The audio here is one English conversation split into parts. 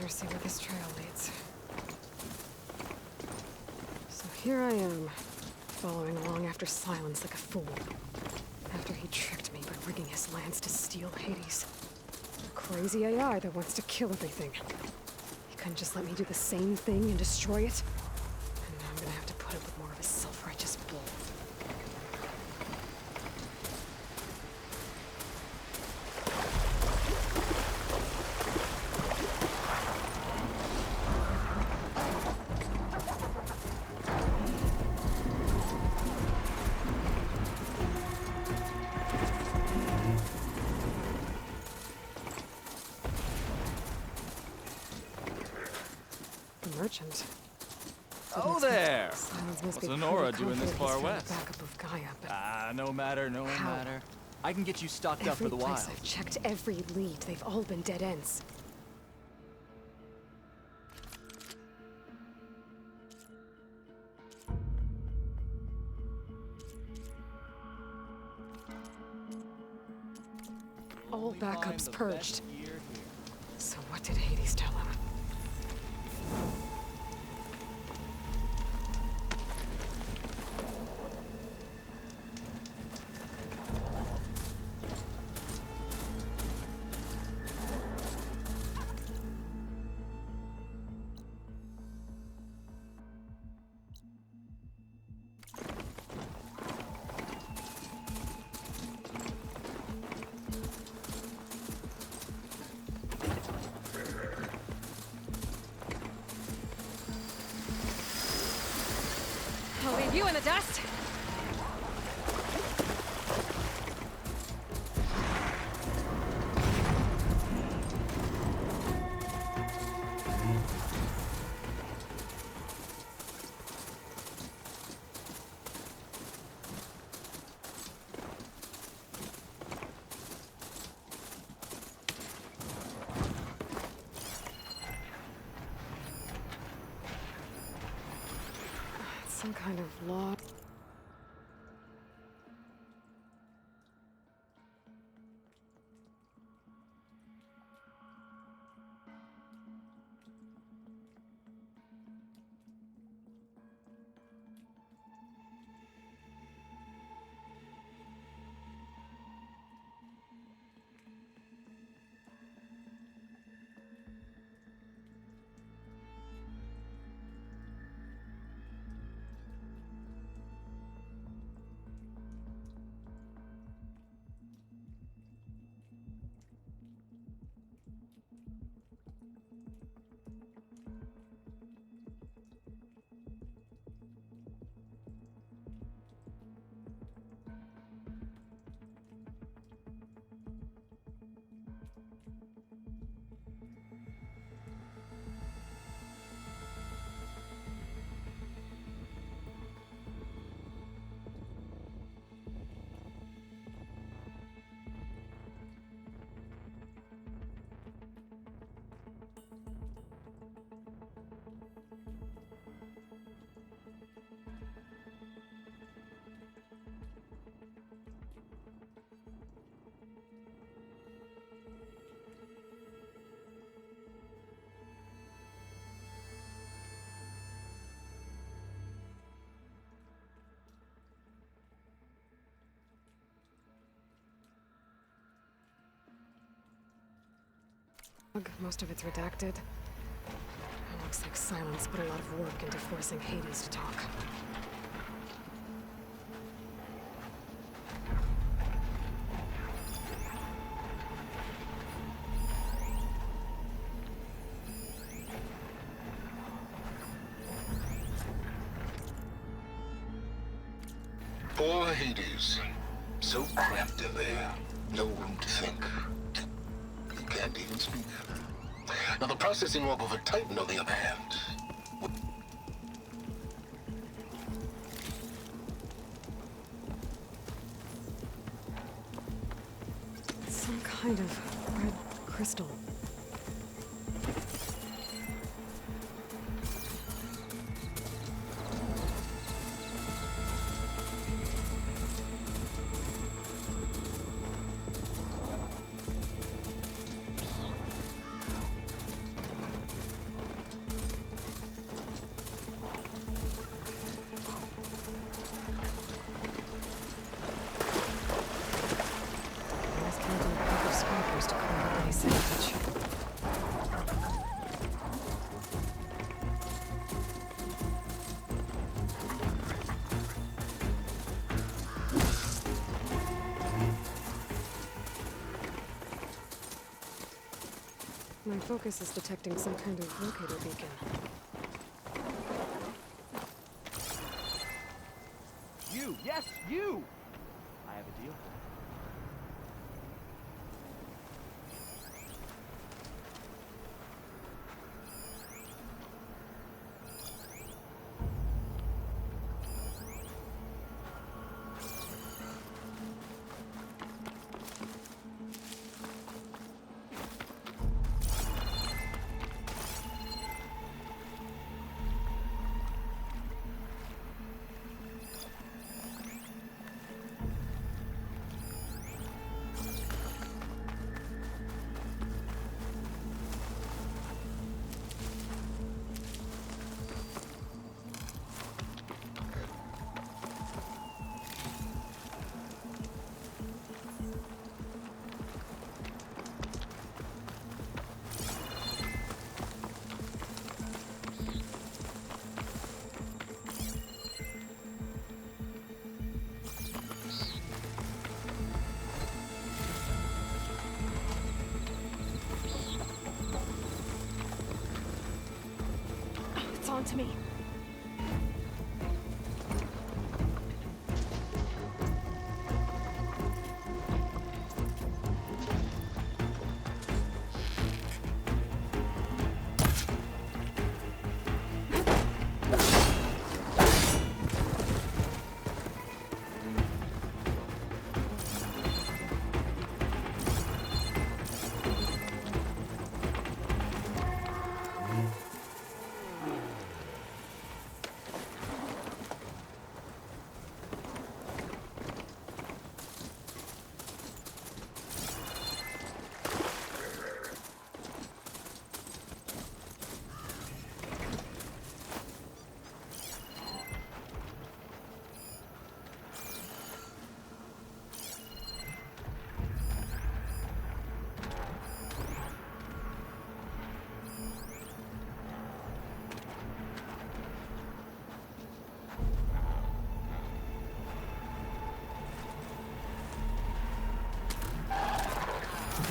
Better see where this trail leads. So here I am, following along after Sylens like a fool. After he tricked me by rigging his lance to steal Hades. A crazy AI that wants to kill everything. He couldn't just let me do the same thing and destroy it? And now I'm gonna have to put up with more of his self-righteous bull. Merchant. Oh there! What's Lenora doing this far west? Backup of Gaia, No matter. I can get you stocked up for the wild. I've checked every lead. They've all been dead ends. All backups purged. So what did Hades tell him? I'll leave you in the dust. Some kind of law. Most of it's redacted. It looks like Sylens put a lot of work into forcing Hades to talk. Poor Hades. So cramped in there. No room to think. You can't even speak. Now the processing orb of a Titan, on the other hand. Some kind of red crystal. My focus is detecting some kind of locator beacon. You! Yes, you! I have a deal for you. It's on to me.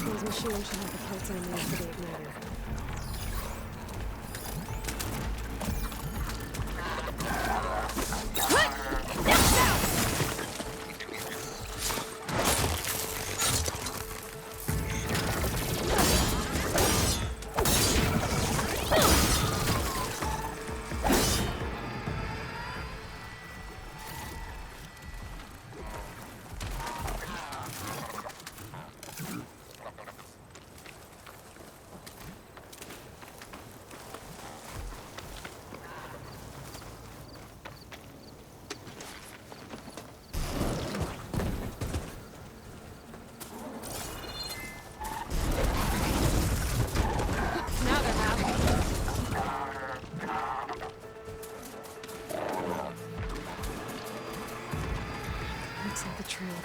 These machines should have the parts I need for the igniter.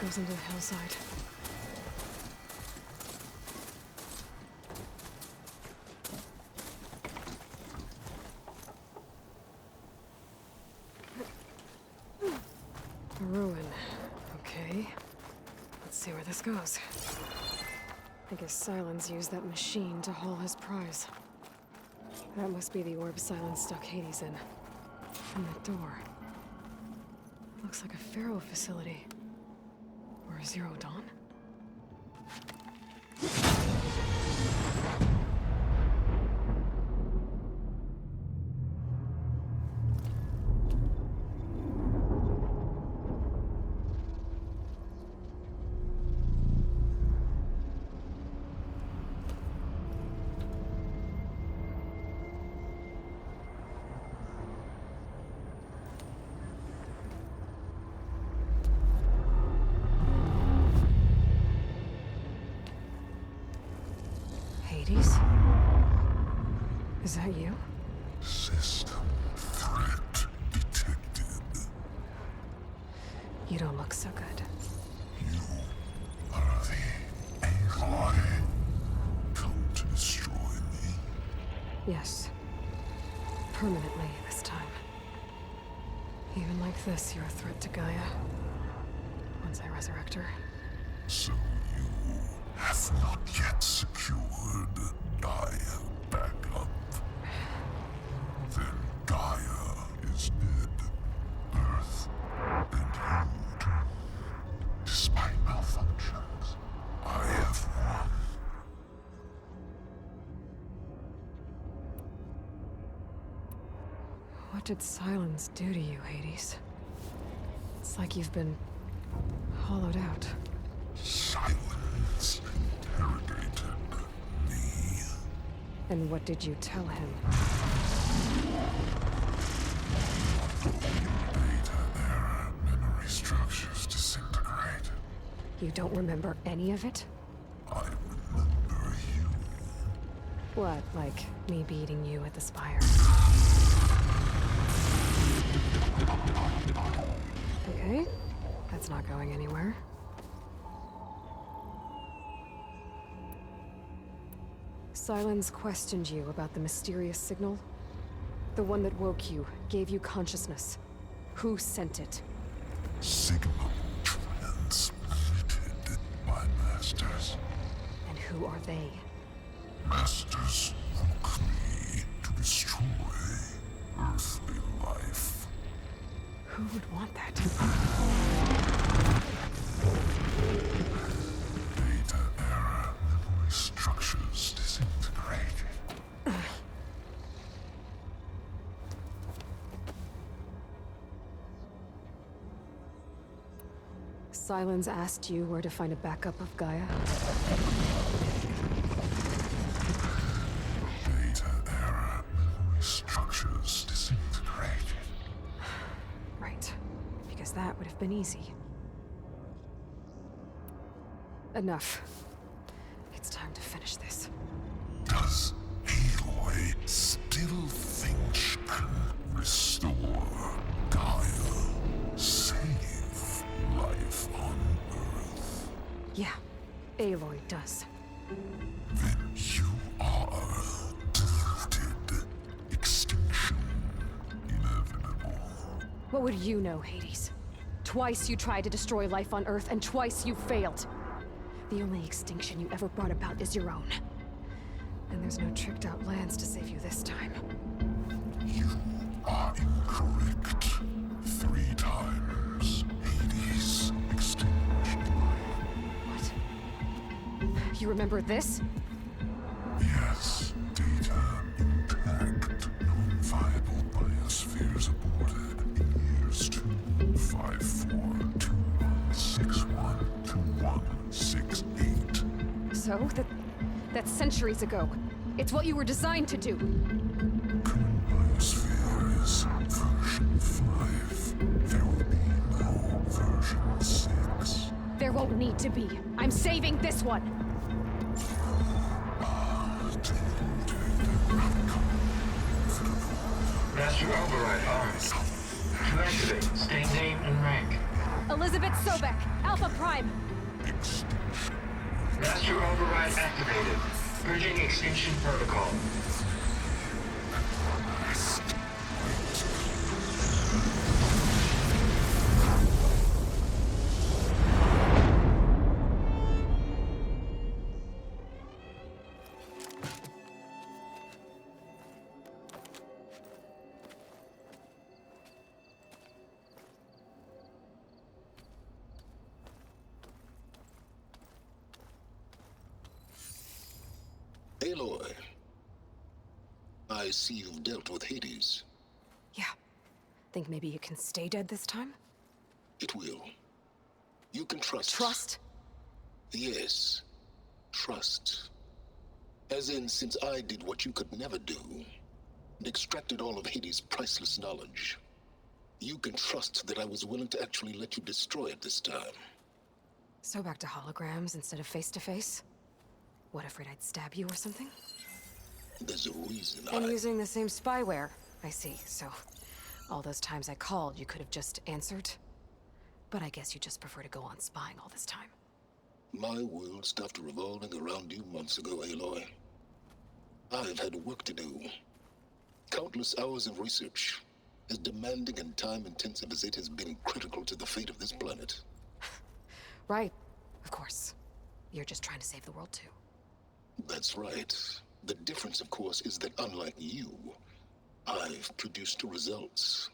Goes into the hillside. A ruin. Okay. Let's see where this goes. I guess Sylens used that machine to haul his prize. That must be the orb Sylens stuck Hades in. And that door. Looks like a Pharaoh facility. Or Zero Dawn? Is that you? System threat detected. You don't look so good. You are the Aloy. Come to destroy me? Yes. Permanently this time. Even like this, you're a threat to Gaia. Once I resurrect her. So you have not yet secured Gaia back up. Then Gaia is dead. Earth and you too. Despite malfunctions, I have won. What did Sylens do to you, Hades? It's like you've been hollowed out. Sylens interrogated me. And what did you tell him? Data error, memory structures disintegrated. You don't remember any of it? I remember you. What, like me beating you at the Spire? Okay, that's not going anywhere. Sylens questioned you about the mysterious signal? The one that woke you, gave you consciousness. Who sent it? Signal transmitted by masters. And who are they? Masters woke me to destroy earthly life. Who would want that? Data error, memory structures disintegrated. Sylens asked you where to find a backup of Gaia? Data error, memory structures disintegrated. Right. Because that would have been easy. Enough. It's time to finish this. Does Aloy still think she can restore Gaia? Save life on Earth? Yeah, Aloy does. Then you are deluded. Extinction inevitable. What would you know, Hades? Twice you tried to destroy life on Earth, and twice you failed. The only extinction you ever brought about is your own. And there's no tricked-out lands to save you this time. You are incorrect. 3 times. Hades. Extinction. What? You remember this? Yes. Data intact. Non-viable biospheres aborted in years 254, 2161, 2168. So, that's centuries ago. It's what you were designed to do. Current biosphere is version 5. There will be no version 6. There won't need to be. I'm saving this one. Master override arms. To activate, state name and rank. Elizabeth Sobek, Alpha Prime. Extinction. Master override activated. Purging extinction protocol. Aloy, I see you've dealt with Hades. Yeah. Think maybe you can stay dead this time? It will. You can trust. Trust? Yes. Trust. As in, since I did what you could never do, and extracted all of Hades' priceless knowledge, you can trust that I was willing to actually let you destroy it this time. So back to holograms instead of face-to-face? What, afraid I'd stab you or something? There's a reason And using the same spyware, I see. So, all those times I called, you could have just answered? But I guess you just prefer to go on spying all this time. My world stopped revolving around you months ago, Aloy. I've had work to do. Countless hours of research, as demanding and time-intensive as it has been critical to the fate of this planet. Right. Of course. You're just trying to save the world, too. That's right. The difference, of course, is that unlike you, I've produced results.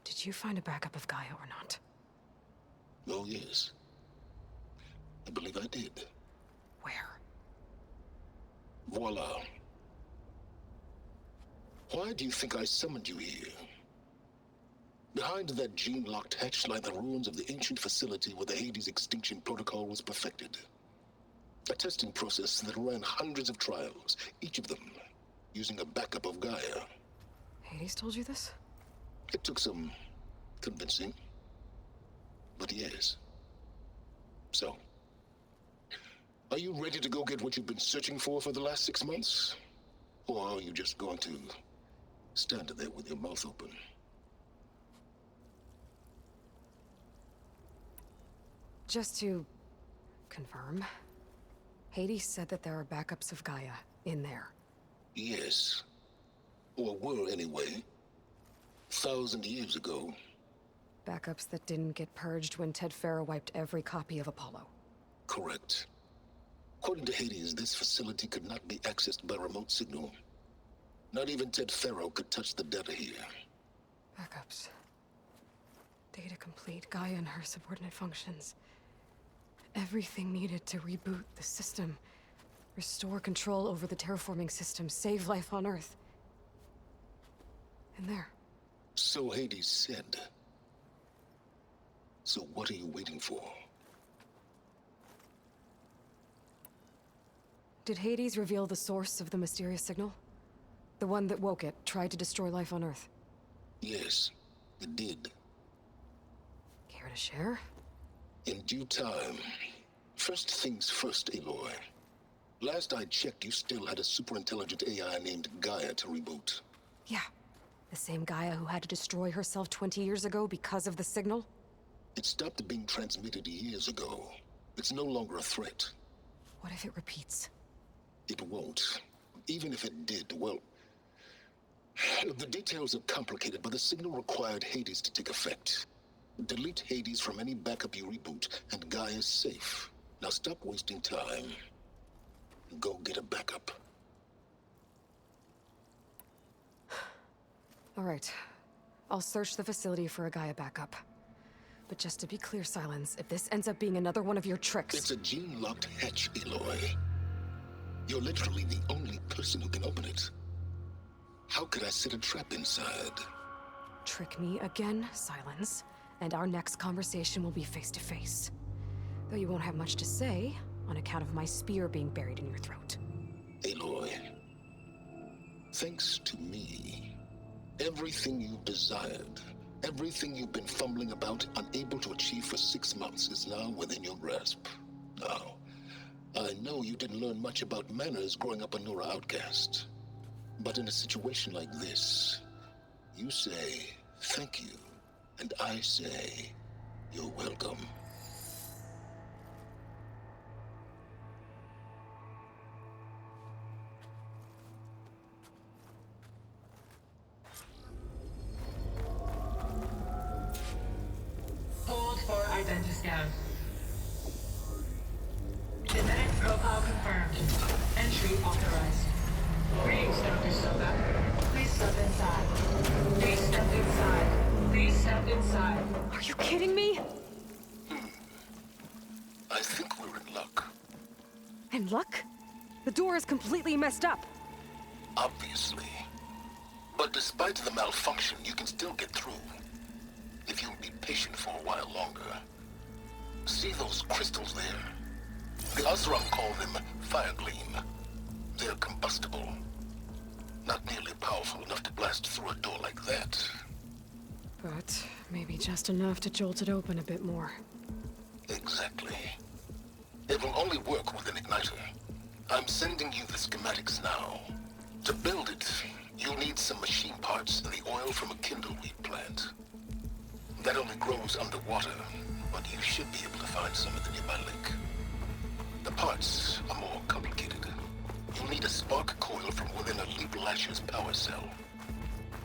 Did you find a backup of Gaia or not? Oh, yes. I believe I did. Where? Voila. Why do you think I summoned you here? Behind that gene-locked hatch lie the ruins of the ancient facility where the Hades extinction protocol was perfected. A testing process that ran hundreds of trials, each of them using a backup of Gaia. Hades told you this? It took some convincing, but yes. So, are you ready to go get what you've been searching for the last 6 months? Or are you just going to stand there with your mouth open? Just to confirm, Hades said that there are backups of Gaia in there. Yes. Or were anyway. 1,000 years ago. Backups that didn't get purged when Ted Farrow wiped every copy of Apollo. Correct. According to Hades, this facility could not be accessed by remote signal. Not even Ted Farrow could touch the data here. Backups. Data complete, Gaia and her subordinate functions. Everything needed to reboot the system. Restore control over the terraforming system, save life on Earth. And there. So Hades said. So what are you waiting for? Did Hades reveal the source of the mysterious signal? The one that woke it, tried to destroy life on Earth? Yes, it did. Care to share? In due time. First things first, Aloy. Last I checked, you still had a superintelligent AI named Gaia to reboot. Yeah. The same Gaia who had to destroy herself 20 years ago because of the signal? It stopped being transmitted years ago. It's no longer a threat. What if it repeats? It won't. Even if it did, well... The details are complicated, but the signal required Hades to take effect. Delete Hades from any backup you reboot, and Gaia's safe. Now stop wasting time. Go get a backup. All right. I'll search the facility for a Gaia backup. But just to be clear, Sylens, if this ends up being another one of your tricks... It's a gene-locked hatch, Aloy. You're literally the only person who can open it. How could I set a trap inside? Trick me again, Sylens, and our next conversation will be face-to-face. Though you won't have much to say, on account of my spear being buried in your throat. Aloy, thanks to me, everything you've desired, everything you've been fumbling about, unable to achieve for 6 months, is now within your grasp. Now, I know you didn't learn much about manners growing up a Nora outcast. But in a situation like this, you say, thank you, and I say, you're welcome. Hold for identiscan. Genetic profile confirmed. Entry authorized. Greetings, Dr. Soga. Please step inside. Please step inside. Please step inside. Are you kidding me? I think we're in luck. And luck? The door is completely messed up. Obviously. But despite the malfunction, you can still get through. If you'll be patient for a while longer. See those crystals there? The Osram call them fire gleam. They're combustible. Not nearly powerful enough to blast through a door like that. But maybe just enough to jolt it open a bit more. Exactly. It will only work with an igniter. I'm sending you the schematics now. To build it, you'll need some machine parts and the oil from a kindleweed plant. That only grows underwater, but you should be able to find some at the nearby lake. The parts are more complicated. You'll need a spark coil from within a Leap Lasher's power cell.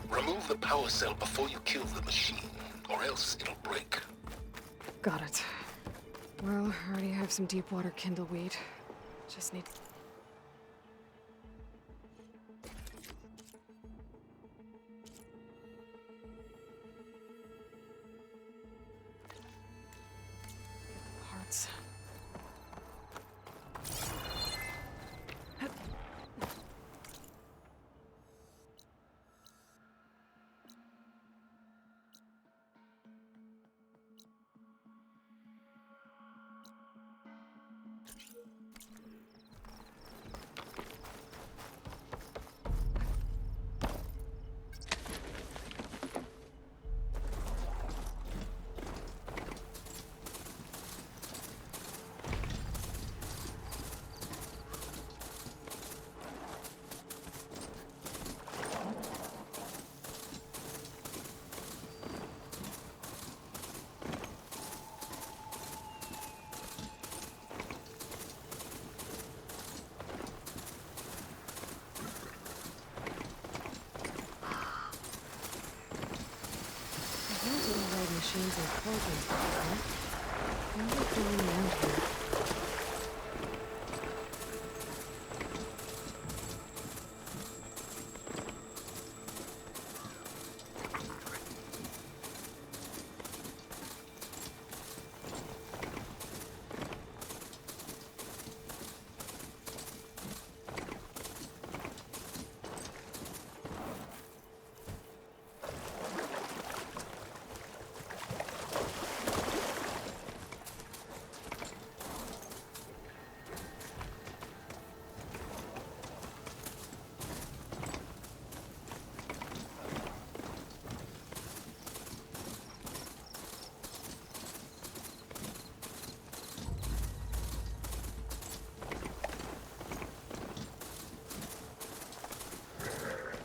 Remove the power cell before you kill the machine, or else it'll break. Got it. Well, I already have some deep water kindleweed. Just need... Get the parts. Machines and programs, right? What are they doing around here?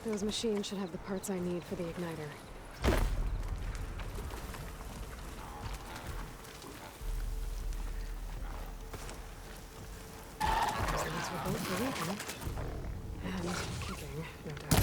Those machines should have the parts I need for the igniter. These were both breathing. And kicking, no doubt.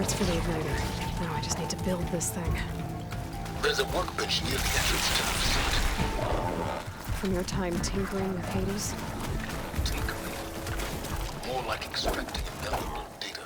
For the igniter. Now I just need to build this thing. There's a workbench near the entrance to the facility. From your time tinkering with Hades? Tinkering. More like extracting valuable data.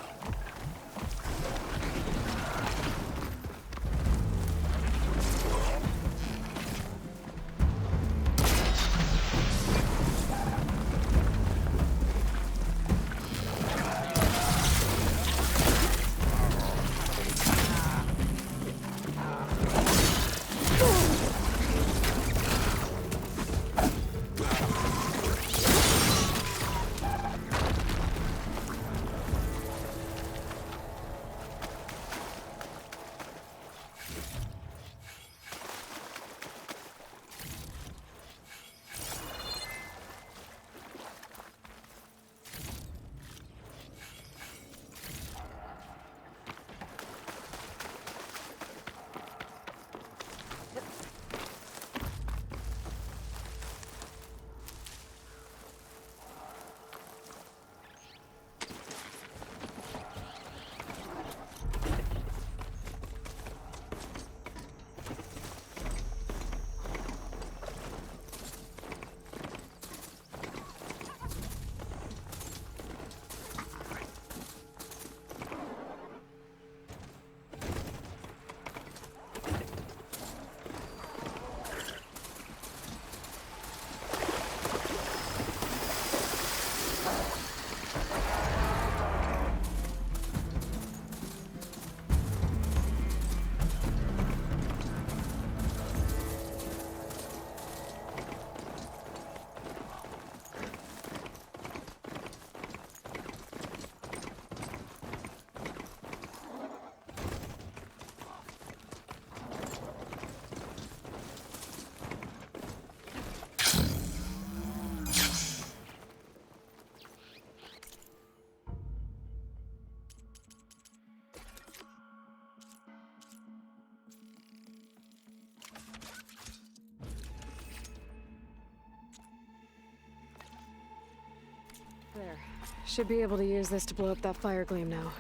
Should be able to use this to blow up that fire gleam now.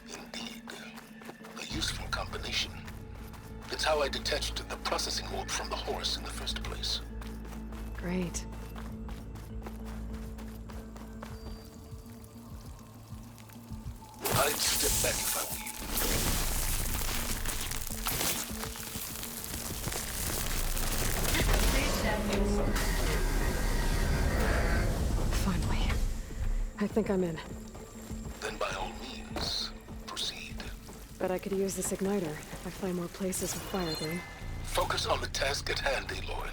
Indeed. A useful combination. It's how I detached the processing orb from the horse in the first place. Great. I'd step back if I were you. Please step inside. Finally. I think I'm in. Then by all means, proceed. Bet I could use this igniter if I find more places with fire gleam. Focus on the task at hand, Aloy.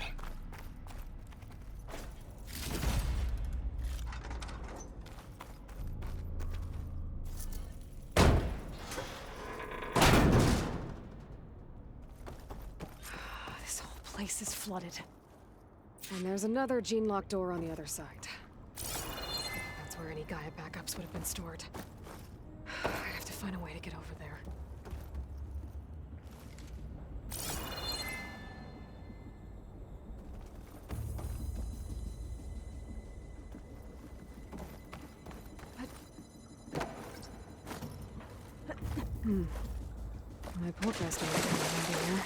This whole place is flooded. And there's another gene-locked door on the other side. That's where any Gaia backups would have been stored. I have to find a way to get over there. My podcast might be here.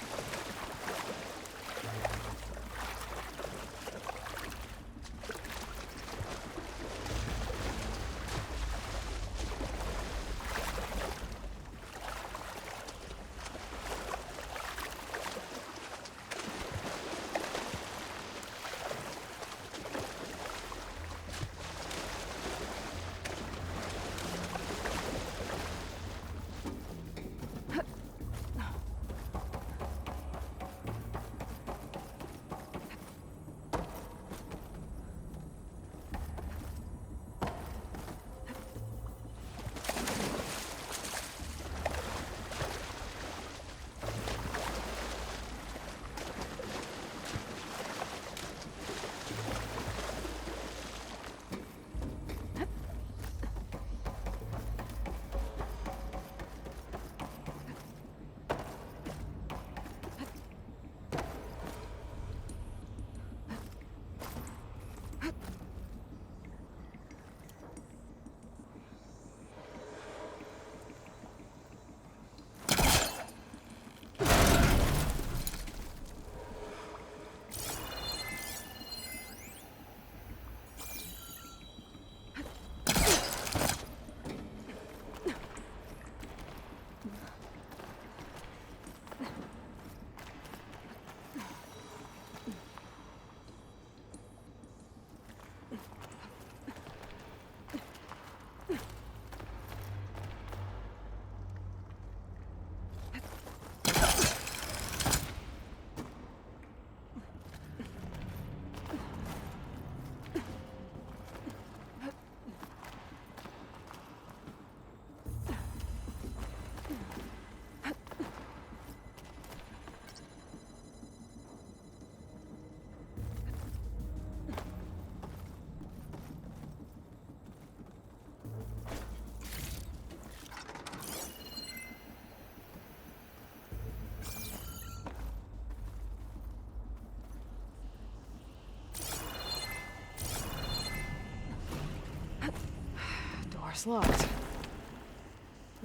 Door's locked.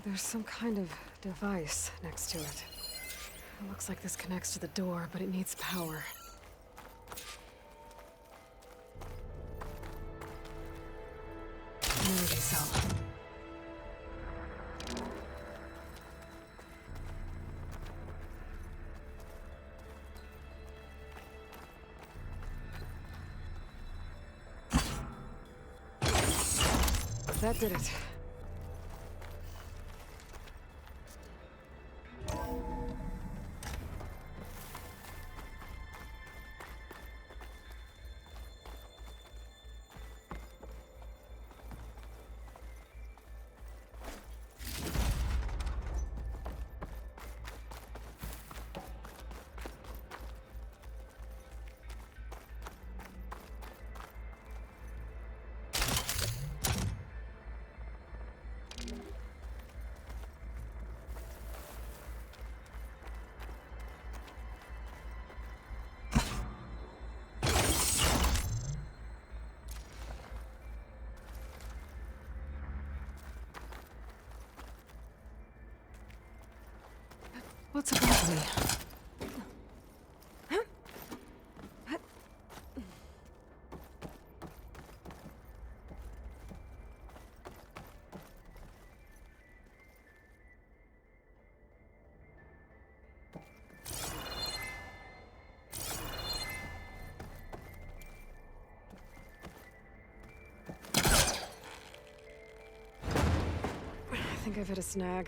There's some kind of device next to it. It looks like this connects to the door, but it needs power. Energy cell. That did it. What's above me? I think I've hit a snag.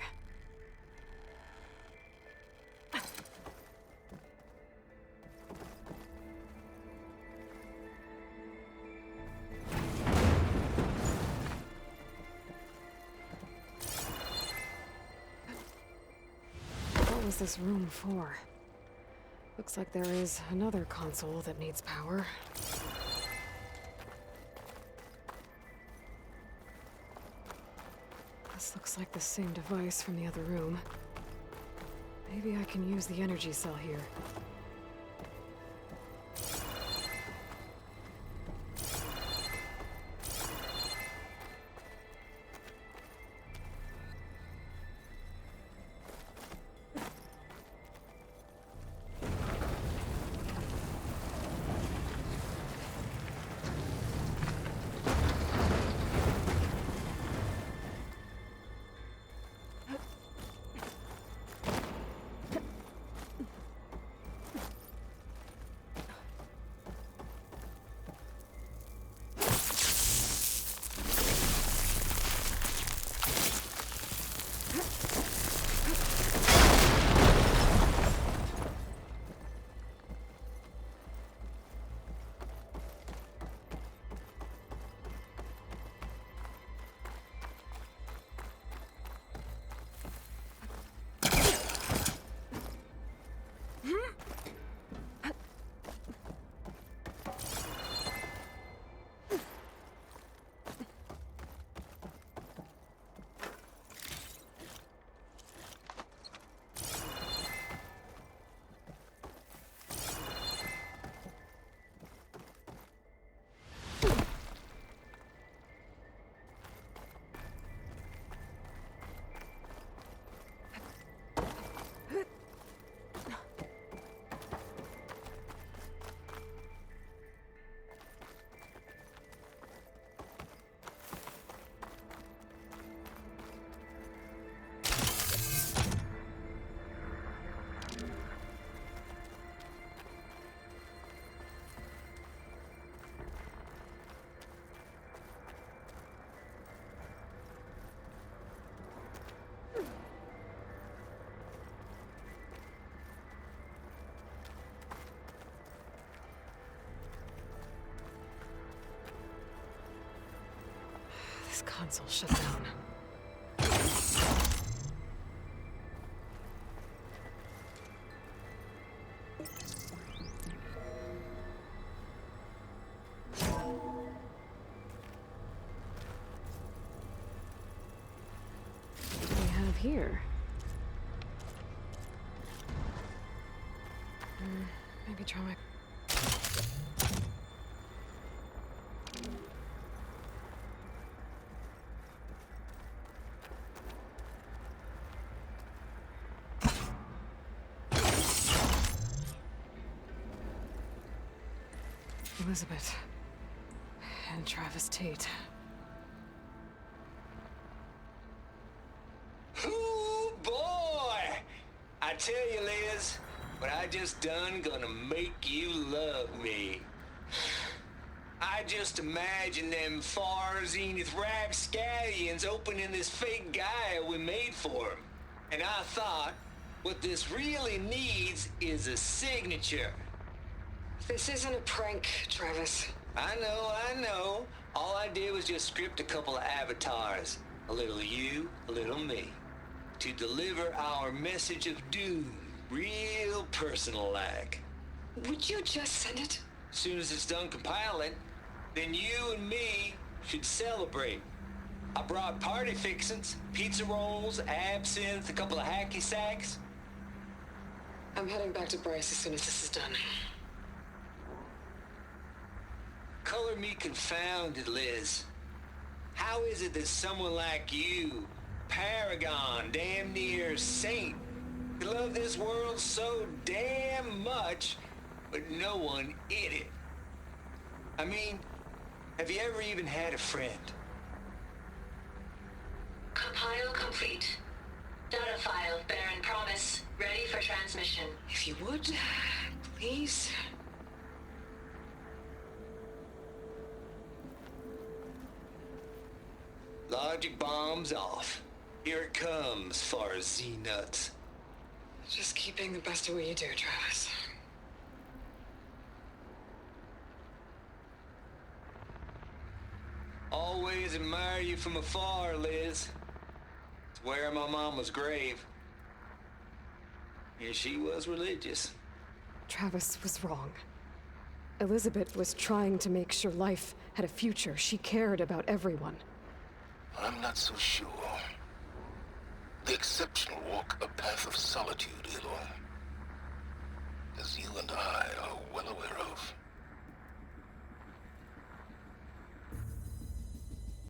What was this room for? Looks like there is another console that needs power. This looks like the same device from the other room. Maybe I can use the energy cell here. This console shut down. What do we have here? Maybe try my... Elizabeth and Travis Tate. Ooh, boy! I tell you, Liz, what I just done gonna make you love me. I just imagine them far zenith rapscallions opening this fake guy we made for him. And I thought, what this really needs is a signature. This isn't a prank, Travis. I know. All I did was just script a couple of avatars. A little you, a little me. To deliver our message of doom, real personal-like. Would you just send it? As soon as it's done compiling, then you and me should celebrate. I brought party fixins, pizza rolls, absinthe, a couple of hacky sacks. I'm heading back to Bryce as soon as this is done. Color me confounded, Liz. How is it that someone like you, paragon, damn near saint, could love this world so damn much, but no one in it. I mean, have you ever even had a friend? Compile complete. Data file, Baron Promise, ready for transmission. If you would, please. Logic bomb's off. Here it comes, far as Z-nuts. Just keep being the best at what you do, Travis. Always admire you from afar, Liz. It's where my mama's grave. And she was religious. Travis was wrong. Elizabeth was trying to make sure life had a future. She cared about everyone. I'm not so sure. The exceptional walk a path of solitude, Aloy. As you and I are well aware of.